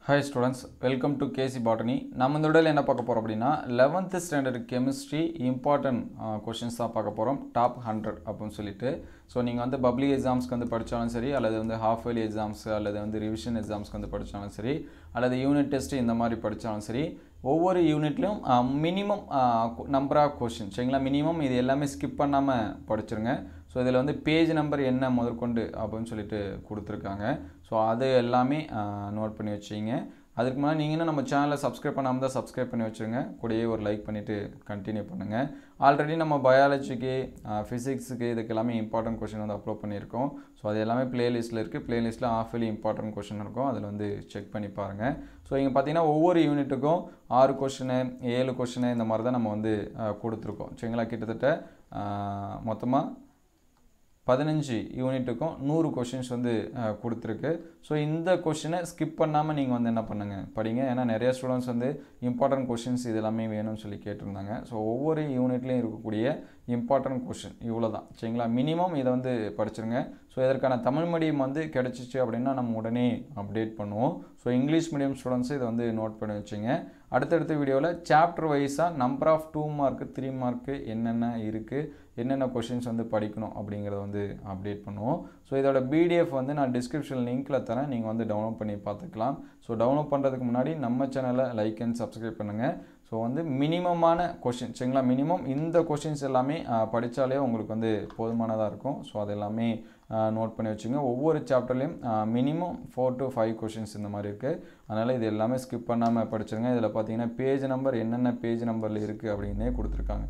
Hi students, welcome to KC Botany. நம்ம இந்த வீடியோல என்ன பார்க்க போறோம் அப்படினா 11th standard chemistry important questions தான் பார்க்க போறோம் top 100 அப்படினு சொல்லிட்டு. சோ நீங்க வந்து பப்ளிக் எக்ஸாம்ஸ்க்கு வந்து படிச்சாலும் சரி அல்லது வந்து half yearly exams அல்லது வந்து revision examsக்கு வந்து படிச்சாலும் சரி அல்லது யூனிட் டெஸ்ட் இந்த மாதிரி படிச்சாலும் சரி ஒவ்வொரு யூனிட்லயும் மினிமம் நம்பர் ஆஃப் क्वेश्चन சரிங்களா மினிமம் இது எல்லாமே ஸ்கிப் பண்ணாம படிச்சிருங்க. ஸோ இதில் வந்து பேஜ் நம்பர் என்ன முதற்கொண்டு அப்படின்னு சொல்லிட்டு கொடுத்துருக்காங்க. ஸோ அது எல்லாமே நோட் பண்ணி வச்சிங்க. அதுக்கு முன்னாடி நீங்கள் நம்ம சேனலை சப்ஸ்கிரைப் பண்ணாமல் தான் சப்ஸ்கிரைப் பண்ணி வச்சுருங்க. கூடயே ஒரு லைக் பண்ணிவிட்டு கண்டினியூ பண்ணுங்கள். ஆல்ரெடி நம்ம பயாலஜிக்கு ஃபிசிக்ஸுக்கு இதுக்கு எல்லாமே இம்பார்ட்டன்ட் கொஷின் வந்து அப்லோட் பண்ணியிருக்கோம். ஸோ அது எல்லாமே ப்ளேலிஸ்ட்டில் இருக்குது. ப்ளேலிஸ்ட்டில் ஆஃப்லி இம்பார்ட்டன்ட் கொஷின் இருக்கும். அதில் வந்து செக் பண்ணி பாருங்கள். ஸோ இங்கே பார்த்தீங்கன்னா ஒவ்வொரு யூனிட்டுக்கும் 6 கொஷினு 7 கொஷினு இந்த மாதிரி தான் நம்ம வந்து கொடுத்துருக்கோம். சரிங்களா கிட்டத்தட்ட மொத்தமாக 15 யூனிட்டுக்கும் 100 கொஷின்ஸ் வந்து கொடுத்துருக்கு. ஸோ இந்த கொஷினை ஸ்கிப் பண்ணாமல் நீங்கள் வந்து என்ன பண்ணுங்கள் படிங்க. ஏன்னா நிறைய ஸ்டூடெண்ட்ஸ் வந்து இம்பார்ட்டன்ட் கொஷின்ஸ் இது எல்லாமே வேணும்னு சொல்லி கேட்டிருந்தாங்க. ஸோ ஒவ்வொரு யூனிட்லேயும் இருக்கக்கூடிய இம்பார்ட்டன்ட் கொஷின் இவ்வளோ தான் சரிங்களா. மினிமம் இதை வந்து படிச்சிருங்க. ஸோ இதற்கான தமிழ் மீடியம் வந்து கிடச்சிச்சு அப்படின்னா நம்ம உடனே அப்டேட் பண்ணுவோம். ஸோ இங்கிலீஷ் மீடியம் ஸ்டூடெண்ட்ஸு இதை வந்து நோட் பண்ணி வச்சுங்க. அடுத்தடுத்த வீடியோவில் சாப்டர் வைஸாக நம்பர் ஆஃப் 2 மார்க்கு 3 மார்க்கு என்னென்ன இருக்குது என்னென்ன கொஷின்ஸ் வந்து படிக்கணும் அப்படிங்கிறத வந்து அப்டேட் பண்ணுவோம். ஸோ இதோட பிடிஎஃப் வந்து நான் டிஸ்கிரிப்ஷன் லிங்க்கில் தரேன். நீங்கள் வந்து டவுன்லோட் பண்ணி பார்த்துக்கலாம். ஸோ டவுன்லோட் பண்ணுறதுக்கு முன்னாடி நம்ம சேனலை லைக் அண்ட் சப்ஸ்கிரைப் பண்ணுங்கள். ஸோ வந்து மினிமமான கொஷின் சரிங்களா மினிமம் இந்த கொஷின்ஸ் எல்லாமே படித்தாலே உங்களுக்கு வந்து போதுமானதாக இருக்கும். ஸோ அது எல்லாமே நோட் பண்ணி வச்சுங்க. ஒவ்வொரு சாப்டர்லேயும் மினிமம் 4 to 5 கொஷின்ஸ் இந்த மாதிரி இருக்குது. அதனால் இது எல்லாமே ஸ்கிப் பண்ணாமல் படிச்சிருங்க. இதில் பார்த்தீங்கன்னா பேஜ் நம்பர் என்னென்ன பேஜ் நம்பரில் இருக்குது அப்படின்னே கொடுத்துருக்காங்க.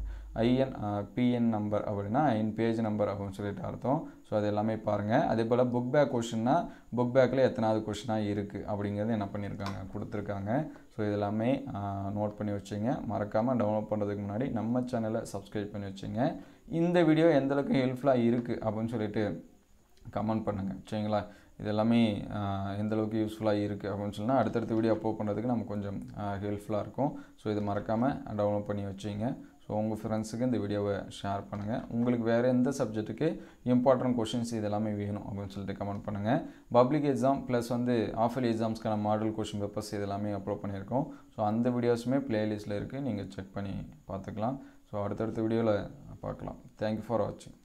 பிஎன் நம்பர் அப்படின்னா பேஜ் நம்பர் அப்படின்னு சொல்லிட்டு அர்த்தம். ஸோ அது எல்லாமே பாருங்கள். அதே போல் புக் பேக் கொஷின்னா புக் பேக்கில் எத்தனாவது கொஷினாக இருக்குது அப்படிங்கிறது என்ன பண்ணியிருக்காங்க கொடுத்துருக்காங்க. ஸோ இது எல்லாமே நோட் பண்ணி வச்சுங்க. மறக்காமல் டவுன்லோட் பண்ணுறதுக்கு முன்னாடி நம்ம சேனலை சப்ஸ்கிரைப் பண்ணி வச்சுங்க. இந்த வீடியோ எந்தளவுக்கு ஹெல்ப்ஃபுல்லாக இருக்குது அப்படின்னு சொல்லிட்டு கமெண்ட் பண்ணுங்கள் சரிங்களா. இது எல்லாமே எந்தளவுக்கு யூஸ்ஃபுல்லாக இருக்குது அப்படின்னு சொன்னால் அடுத்தடுத்த வீடியோ அப்லோட் பண்ணுறதுக்கு நமக்கு கொஞ்சம் ஹெல்ப்ஃபுல்லாக இருக்கும். ஸோ இது மறக்காமல் டவுன்லோட் பண்ணி வச்சுங்க. ஸோ உங்கள் ஃப்ரெண்ட்ஸுக்கு இந்த வீடியோவை ஷேர் பண்ணுங்கள். உங்களுக்கு வேறு எந்த சப்ஜெக்ட்டுக்கு இம்பார்ட்டன்ட் கொஷின்ஸ் இது எல்லாமே வேணும் அப்படின்னு சொல்லிட்டு கமெண்ட் பண்ணுங்கள். பப்ளிக் எக்ஸாம் ப்ளஸ் வந்து ஆஃபர்லி எக்ஸாம்ஸ்க்கான மாடல் கொஷின் பேப்பர்ஸ் இது எல்லாமே அப்லோட் பண்ணியிருக்கோம். ஸோ அந்த வீடியோஸுமே ப்ளேலிஸ்ட்டில் இருக்குது. நீங்கள் செக் பண்ணி பார்த்துக்கலாம். ஸோ அடுத்தடுத்த வீடியோவில் பார்க்கலாம். தேங்க்யூ ஃபார் வாட்சிங்.